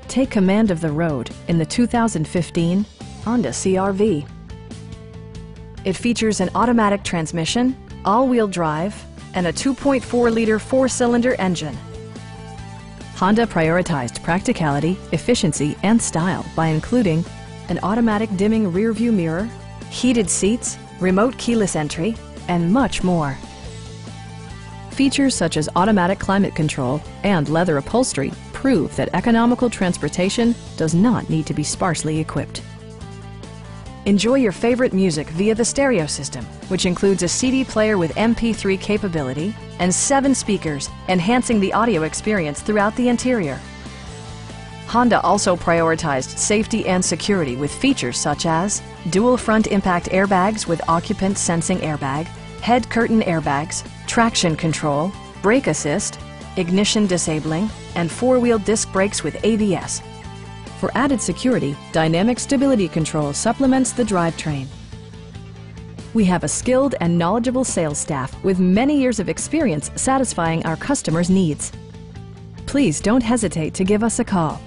Take command of the road in the 2015 Honda CR-V. It features an automatic transmission, all-wheel drive, and a 2.4-liter four-cylinder engine. Honda prioritized practicality, efficiency, and style by including an automatic dimming rear-view mirror, heated seats, remote keyless entry, and much more. Features such as automatic climate control and leather upholstery prove that economical transportation does not need to be sparsely equipped. Enjoy your favorite music via the stereo system, which includes a CD player with MP3 capability and 7 speakers, enhancing the audio experience throughout the interior. Honda also prioritized safety and security with features such as dual front impact airbags with occupant sensing airbag, head curtain airbags, traction control, brake assist, ignition disabling, and 4-wheel disc brakes with ABS. For added security, dynamic stability control supplements the drivetrain. We have a skilled and knowledgeable sales staff with many years of experience satisfying our customers' needs. Please don't hesitate to give us a call.